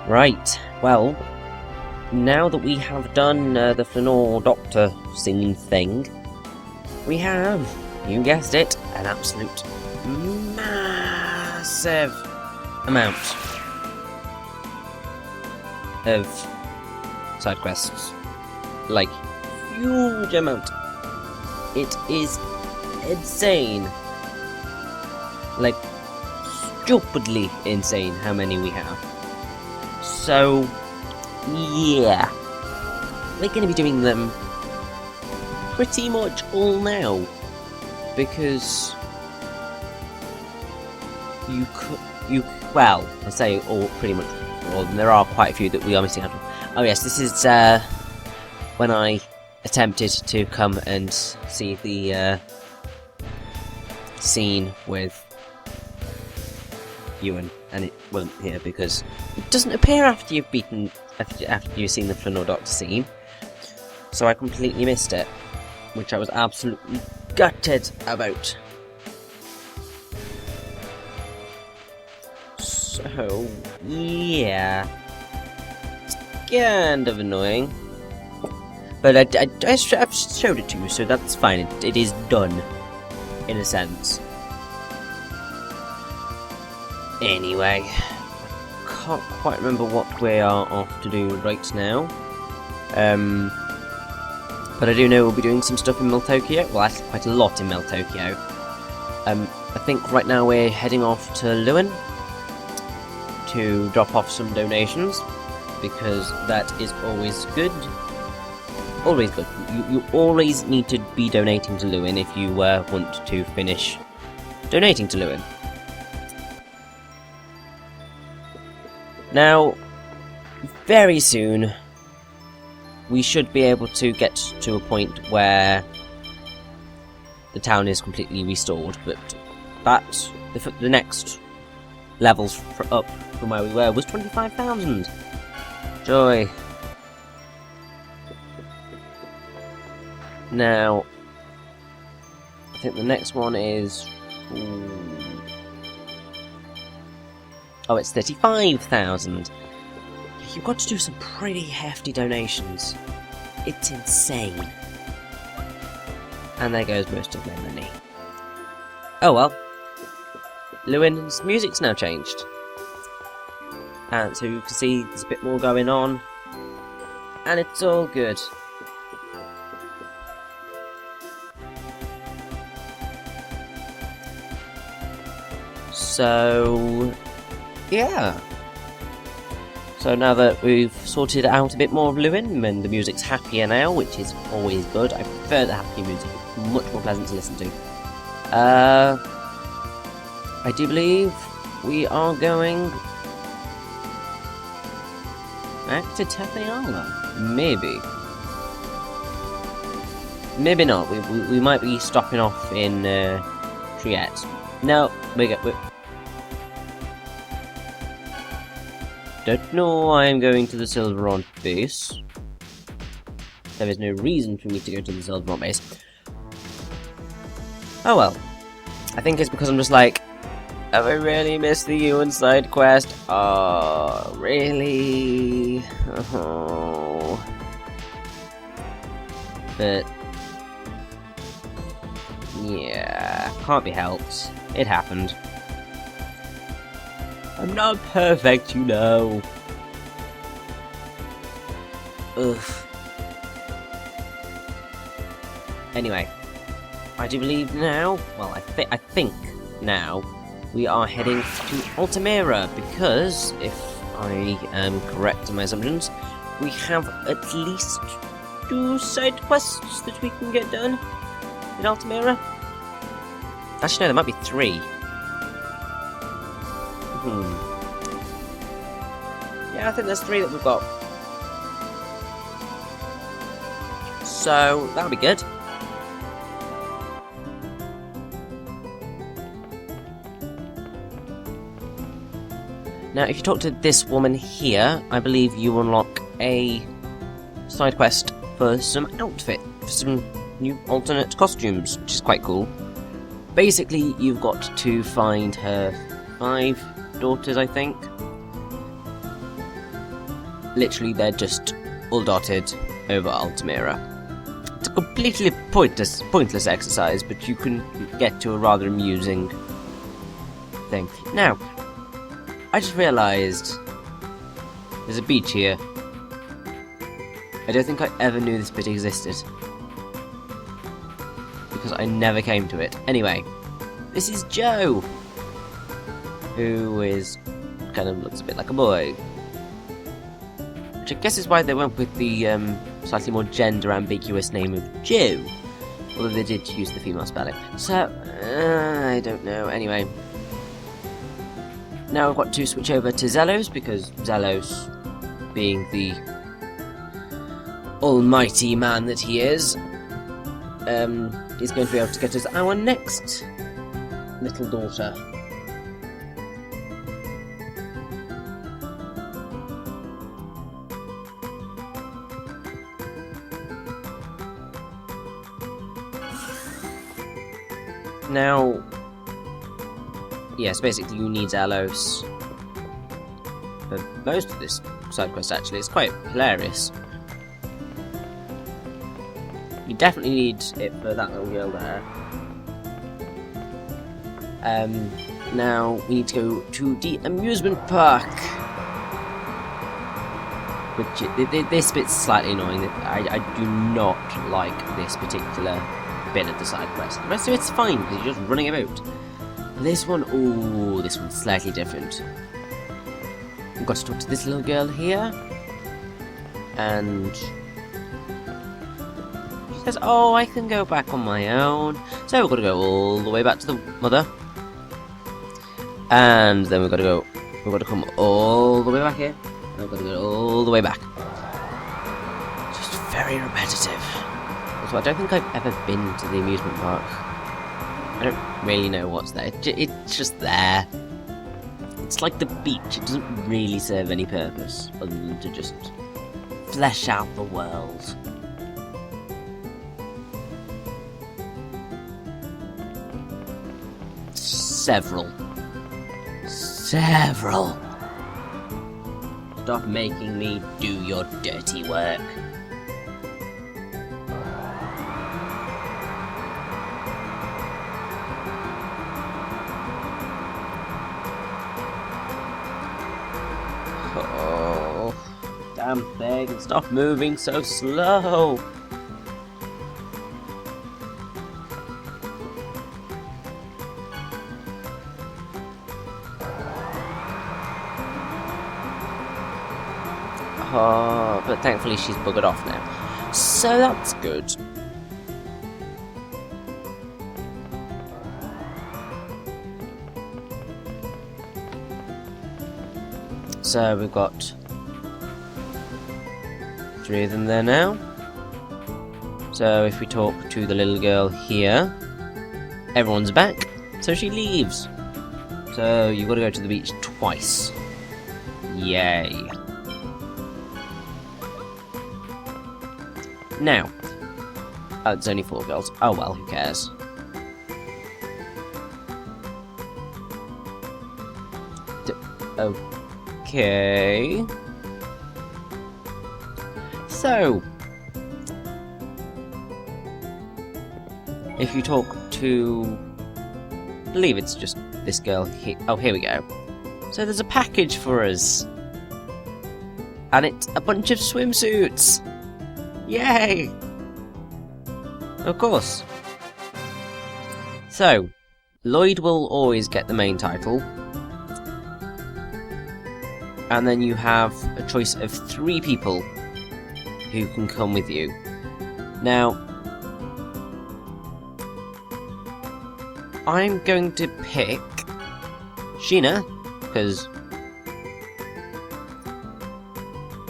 Right, well, now that we have done the Flanor Doctor singing thing, we have, you guessed it, an absolute massive amount of side quests. Like, huge amount. It is insane. Like, stupidly insane how many we have. So, yeah, we're going to be doing them pretty much all now, because well, I say all, pretty much all, and there are quite a few that we are missing out on. Oh yes, this is when I attempted to come and see the scene with Ewan, and it wasn't here because it doesn't appear after you've seen the Flanor Doctor scene, so I completely missed it, which I was absolutely gutted about. So yeah, it's kind of annoying, but I've showed it to you, so that's fine. It is done, in a sense. Anyway, I can't quite remember what we are off to do right now. But I do know we'll be doing some stuff in Meltokio. Well, actually quite a lot in Meltokio. I think right now we're heading off to Lewin to drop off some donations, because that is always good. Always good. You always need to be donating to Lewin if you want to finish donating to Lewin. Now, very soon, we should be able to get to a point where the town is completely restored, but the next levels up from where we were was 25,000. Joy. Now, I think the next one is... oh, it's 35,000. You've got to do some pretty hefty donations. It's insane. And there goes most of my money. Oh well. Lewin's music's now changed. And so you can see there's a bit more going on. And it's all good. So... yeah. So now that we've sorted out a bit more of Lewin, and the music's happier now, which is always good. I prefer the happy music. It's much more pleasant to listen to. I do believe we are going back to Tethe'alla. Maybe. Maybe not. We might be stopping off in Triette. No, we're don't know why I'm going to the Sylvarant base. There is no reason for me to go to the Sylvarant base. Oh well. I think it's because I'm just like, have I really missed the Ewan side quest? Oh, really? Oh. But yeah, can't be helped. It happened. I'm not perfect, you know. Ugh. Anyway, I do believe now, well, I think now, we are heading to Altamira, because, if I am correct in my assumptions, we have at least 2 side quests that we can get done in Altamira. Actually, no, there might be 3. Yeah, I think there's 3 that we've got. So, that'll be good. Now, if you talk to this woman here, I believe you unlock a side quest for some outfit, for some new alternate costumes, which is quite cool. Basically, you've got to find her 5 daughters, I think. literally they're just all dotted over Altamira. It's a completely pointless exercise, but you can get to a rather amusing thing. Now, I just realised there's a beach here. I don't think I ever knew this bit existed, because I never came to it. Anyway, this is Joe, who is kind of looks a bit like a boy, which I guess is why they went with the slightly more gender ambiguous name of Joe, although they did use the female spelling. So I don't know. Anyway, now I've got to switch over to Zelos, because Zelos, being the almighty man that he is going to be able to get us our next little daughter. Now, yes, basically you need Zelos for most of this side quest. Actually, it's quite hilarious. You definitely need it for that little girl there. Now we need to go to the amusement park, which this bit's slightly annoying. I do not like this particular bit of the side quest. The rest of it's fine because you're just running about. This one, ooh, this one's slightly different. We've got to talk to this little girl here, and says, oh, I can go back on my own. So we've got to go all the way back to the mother. And then we've got to come all the way back here. And we've got to go all the way back. Just very repetitive. Also, I don't think I've ever been to the amusement park. I don't really know what's there. It's just there. It's like the beach. It doesn't really serve any purpose other than to just flesh out the world. Several. Stop making me do your dirty work. Oh, damn thing, stop moving so slow. Oh, but thankfully she's buggered off now. So that's good. So we've got 3 of them there now. So if we talk to the little girl here, everyone's back, so she leaves. So you've got to go to the beach twice. Yay. Now, oh, it's only 4 girls. Oh well, who cares? Okay. So, if you talk to, I believe it's just this girl here. Oh, here we go. So there's a package for us, and it's a bunch of swimsuits. Yay! Of course. So, Lloyd will always get the main title. And then you have a choice of 3 people who can come with you. Now, I'm going to pick Sheena, because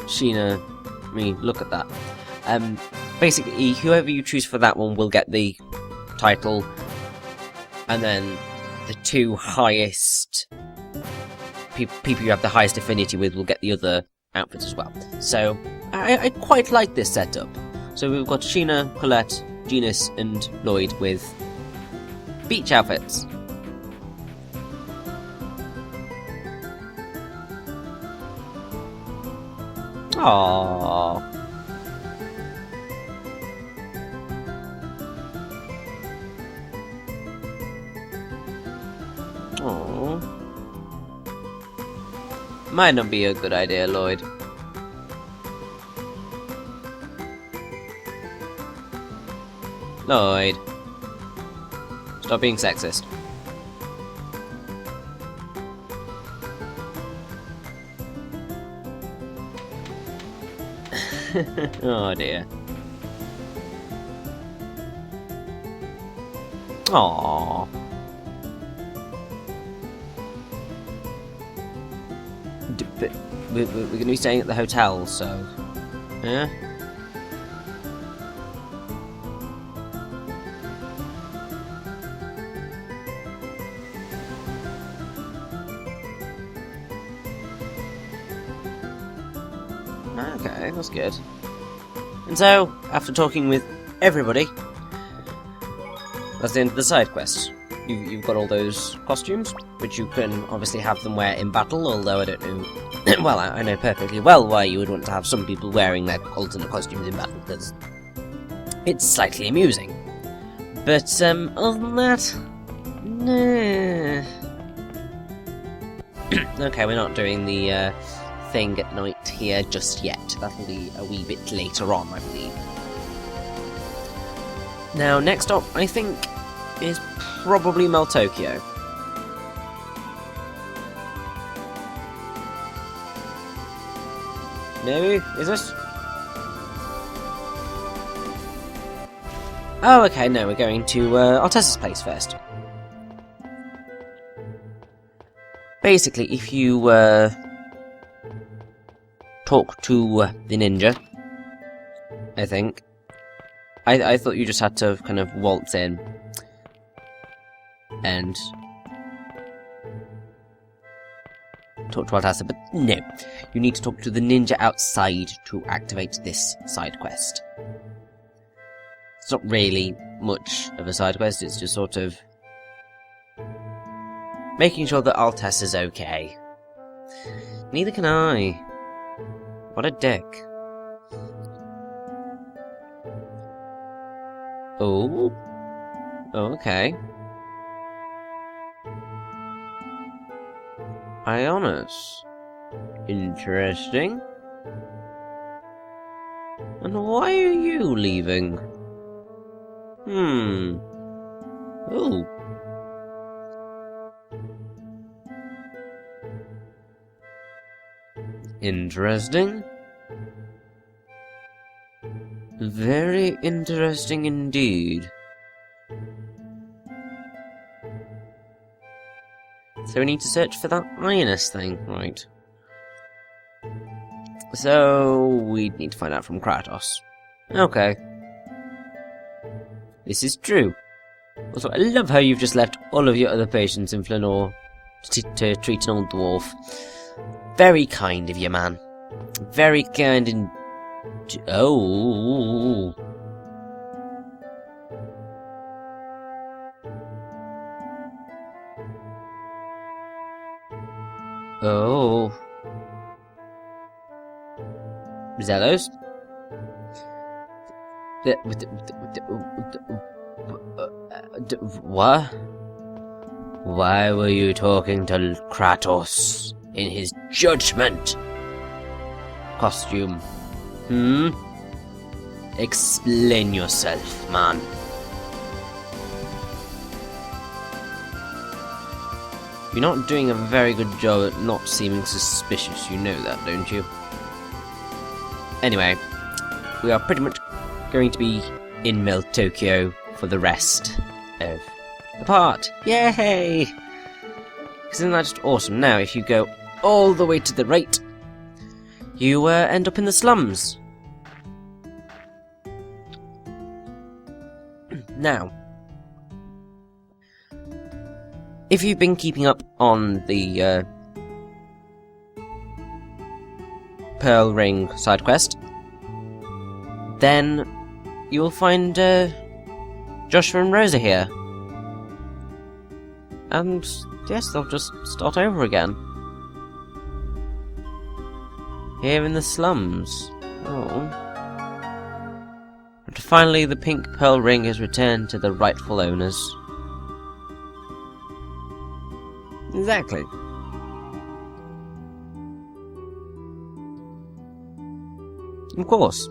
Sheena, I mean, look at that. Basically, whoever you choose for that one will get the title, and then the 2 highest people you have the highest affinity with will get the other outfits as well. So, I quite like this setup. So we've got Sheena, Colette, Genis, and Lloyd with beach outfits. Aww. Aww. Might not be a good idea, Lloyd. Lloyd. Stop being sexist. Oh dear. Aww. But we're going to be staying at the hotel, so... Yeah? Okay, that's good. And so, after talking with everybody, that's the end of the side quest. You've got all those costumes, which you can obviously have them wear in battle, although I don't know... well, I know perfectly well why you would want to have some people wearing their alternate costumes in battle, because it's slightly amusing. But, other than that... Nah. Okay, we're not doing the, thing at night here just yet. That'll be a wee bit later on, I believe. Now, next up, I think, is probably Meltokyo. Maybe? Is this? Oh, okay, no, we're going to Altessa's place first. Basically, if you talk to the ninja, I think. I thought you just had to kind of waltz in and talk to Altessa, but no. You need to talk to the ninja outside to activate this side quest. It's not really much of a side quest, it's just sort of making sure that Altessa's okay. Neither can I. What a dick. Oh? Oh, okay. Ionis. Interesting. And why are you leaving? Oh. Interesting. Very interesting indeed. So we need to search for that Ionis thing, right? So we need to find out from Kratos. Okay. This is true. Also, I love how you've just left all of your other patients in Flanor to treat an old dwarf. Very kind of you, man. Very kind and... Oh. Oh. Zelos? What? Why were you talking to Kratos in his judgment costume? Explain yourself, man. You're not doing a very good job at not seeming suspicious, you know that, don't you? Anyway, we are pretty much going to be in Meltokyo for the rest of the part. Yay! Isn't that just awesome? Now, if you go all the way to the right, you end up in the slums. Now, if you've been keeping up on the Pearl Ring side quest, then you will find Joshua and Rosa here. And yes, they'll just start over again. Here in the slums. Oh. But finally, the pink pearl ring has returned to the rightful owners. Exactly. Of course.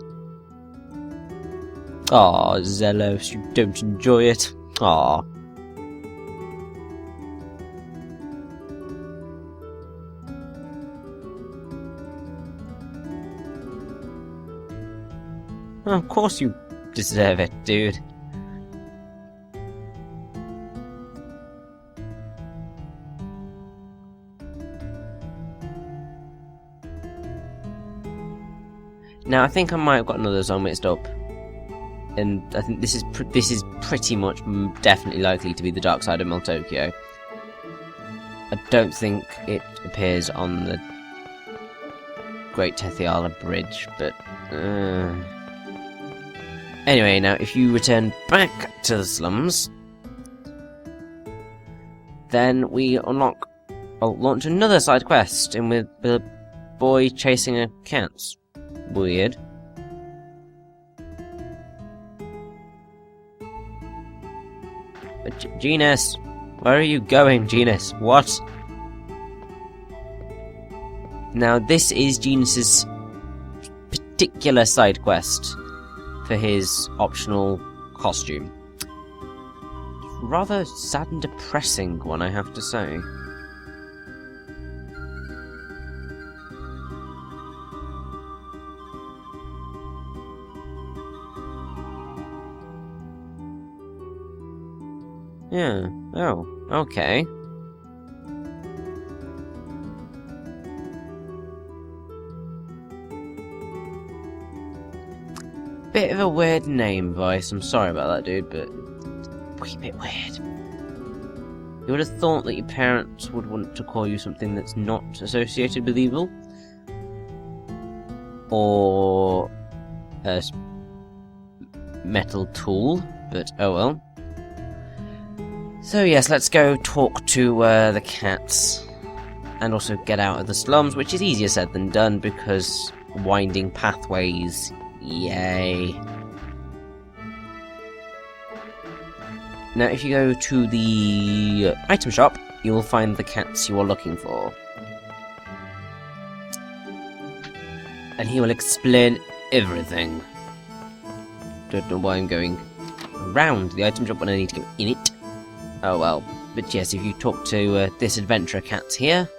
Aw, Zelos, you don't enjoy it. Aw. Of course you deserve it, dude. Now, I think I might have got another zone mixed up. And I think this is pretty much definitely likely to be the dark side of Meltokyo. I don't think it appears on the Great Tethe'alla Bridge, but... Anyway, now, if you return back to the slums, then we launch another side quest, and with a boy chasing a cat. Weird. But Genis, where are you going, Genis? What? Now, this is Genis's particular side quest for his optional costume. Rather sad and depressing one, I have to say. Yeah, oh, okay. Bit of a weird name, Vice. I'm sorry about that, dude, but a bit weird. You would have thought that your parents would want to call you something that's not associated with evil. Or a metal tool, but oh well. So yes, let's go talk to the cats. And also get out of the slums, which is easier said than done because winding pathways. Yay. Now, if you go to the item shop, you will find the cats you are looking for. And he will explain everything. Don't know why I'm going around the item shop when I need to go in it. Oh well. But yes, if you talk to this adventurer cat here...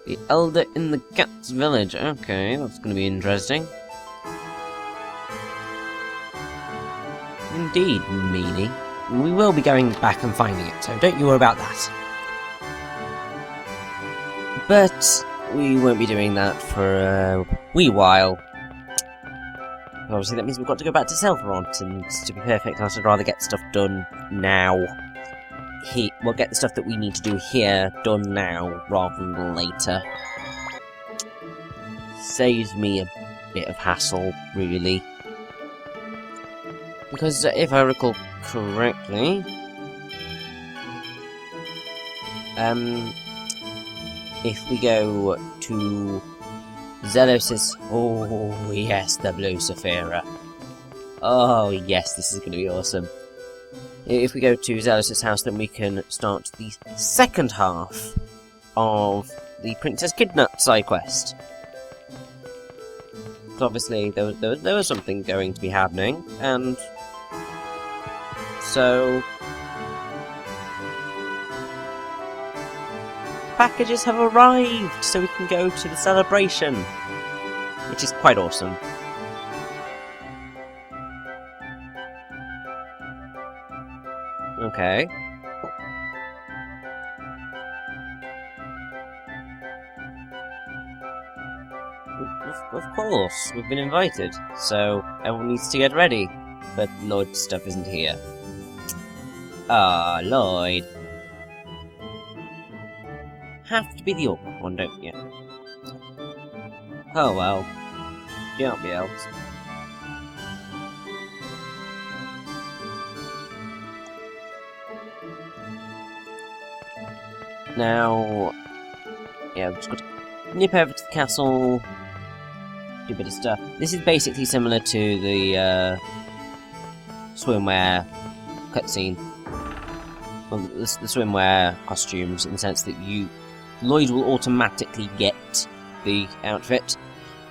The Elder in the Cat's Village. Okay, that's going to be interesting. Indeed, meanie. We will be going back and finding it, so don't you worry about that. But we won't be doing that for a wee while. Obviously, that means we've got to go back to Sylvarant, and to be perfect, I'd rather get stuff done now. We'll get the stuff that we need to do here done now, rather than later. Saves me a bit of hassle, really. Because if I recall correctly... if we go to Zelos' oh yes, the Blue Saphira. Oh yes, this is going to be awesome. If we go to Zelos' house, then we can start the second half of the Princess Kidnap side quest. Because obviously there was something going to be happening, and so packages have arrived, so we can go to the celebration, which is quite awesome. Okay. Of course, we've been invited, so everyone needs to get ready. But Lloyd's stuff isn't here. Ah, Lloyd. Have to be the awkward one, don't you? Oh well. Can't be else. Now, yeah, we've just got to nip over to the castle, do a bit of stuff. This is basically similar to the swimwear cutscene. Well, the swimwear costumes, in the sense that Lloyd will automatically get the outfit,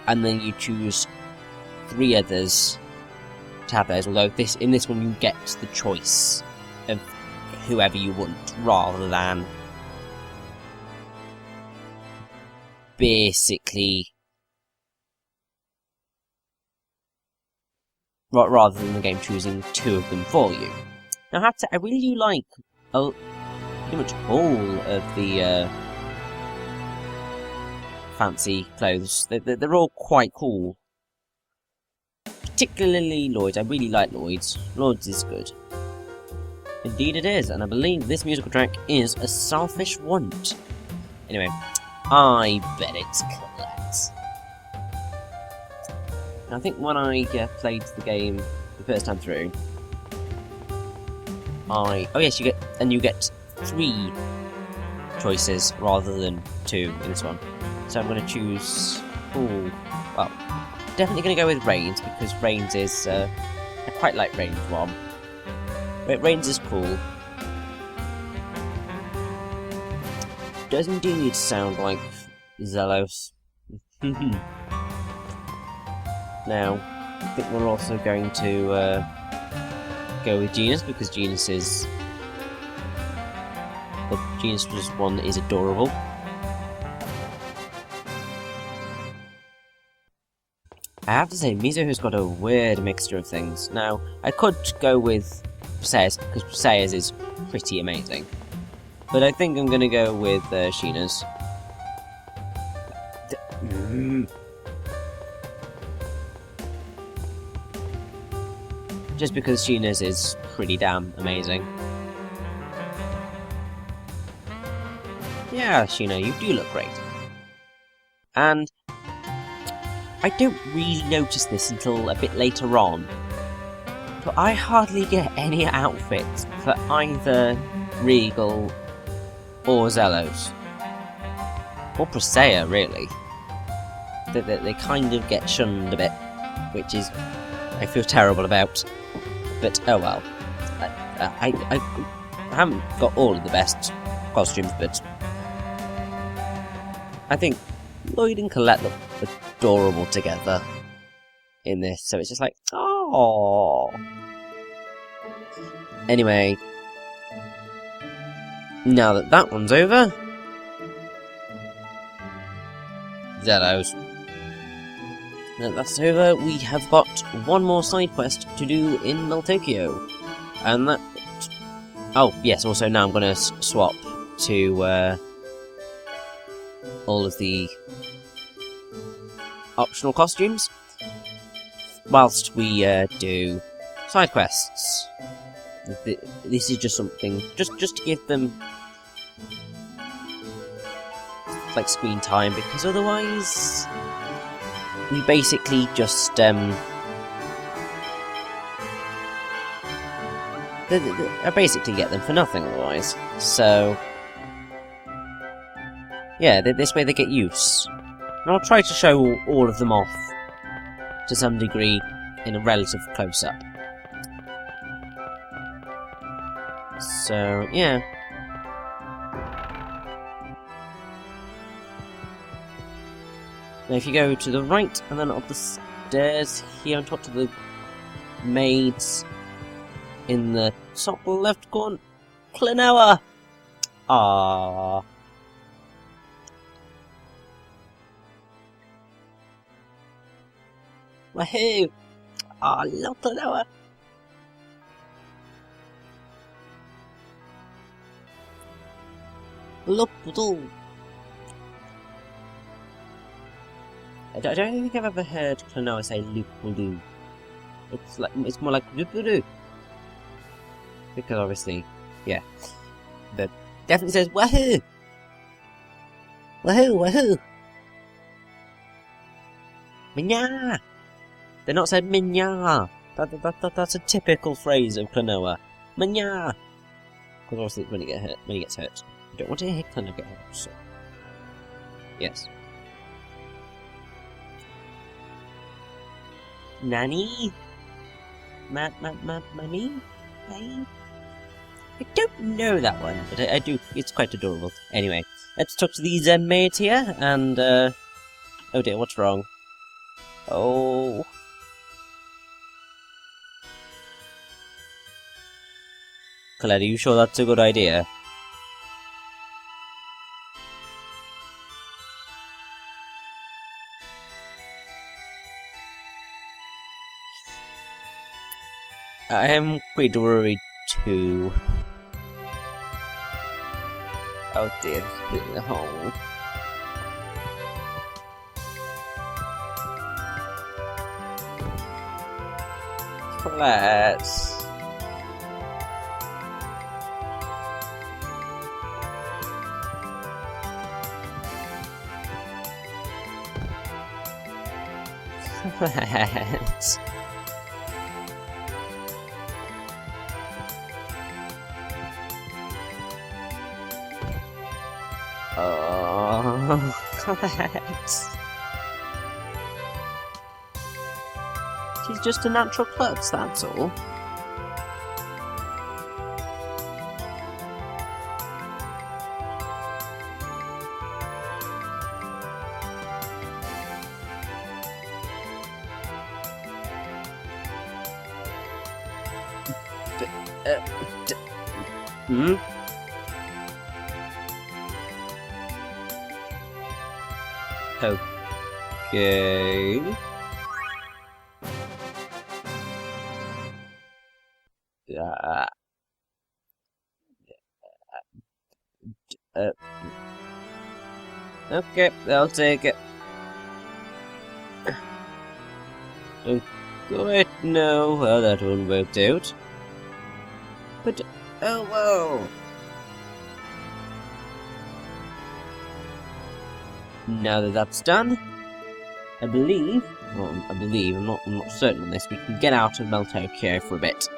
and then you choose 3 others to have those, although in this one you get the choice of whoever you want, rather than basically rather than the game choosing 2 of them for you. Now I have to say, I really do like pretty much all of the fancy clothes. They're all quite cool. Particularly Lloyd's. I really like Lloyd's. Lloyd's is good. Indeed it is, and I believe this musical track is A Selfish Want. Anyway, I bet it's Colette. I think when I played the game the first time through, oh yes, you get 3 choices rather than 2 in this one. So I'm going to choose. Well, definitely going to go with Raine's, because Raine's is I quite like Raine's one. Raine's is cool. Does indeed sound like Zelos. Now, I think we're also going to go with Genis, because Genis is... The Genis was one that is adorable. I have to say, Mizuho's got a weird mixture of things. Now, I could go with Presayas, because Presayas is pretty amazing. But I think I'm going to go with Sheena's. Just because Sheena's is pretty damn amazing. Yeah, Sheena, you do look great. And I don't really notice this until a bit later on, but I hardly get any outfits for either Regal or Zelos. Or Presaya, really. They kind of get shunned a bit, which is... I feel terrible about. But, oh well. I haven't got all of the best costumes, but... I think Lloyd and Colette look adorable together in this, so it's just like, oh. Anyway, now that that one's over, Zelos. Now that that's over, we have got one more side quest to do in Meltokyo, and that. Oh yes, also now I'm going to swap to all of the optional costumes, whilst we do side quests. This is just something, just to give them like screen time, because otherwise we basically just I basically get them for nothing otherwise. So yeah, this way they get use. And I'll try to show all of them off to some degree in a relative close-up. So, yeah. Now if you go to the right and then up the stairs here on top to the maids in the top left corner, Klonoa! Aww. Wahoo! Oh, I love Klonoa! Look, I don't think I've ever heard Klonoa say Lupulu. It's more like Lupulu. Because obviously, yeah. But definitely says Wahoo! Wahoo, wahoo! Minya! They're not said Minya! That's a typical phrase of Klonoa. Minya! Because obviously when he gets hurt. don't want to hit Clinic out, so... Yes. Nanny? Mummy? I don't know that one, but I do. It's quite adorable. Anyway, let's talk to these mates here, and, oh dear, what's wrong? Oh... Colette, are you sure that's a good idea? I am quite worried too. Oh dear, he's in the hole. Colette. Colette. Oh, Colette. She's just a natural klutz, that's all. Hmm? Okay. Okay, I'll take it. Don't quite know how that one worked out. But, oh whoa! Now that that's done, I believe, I'm not certain on this, we can get out of Meltokyo for a bit.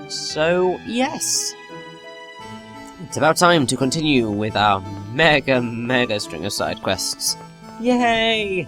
So, yes. It's about time to continue with our mega string of side quests. Yay!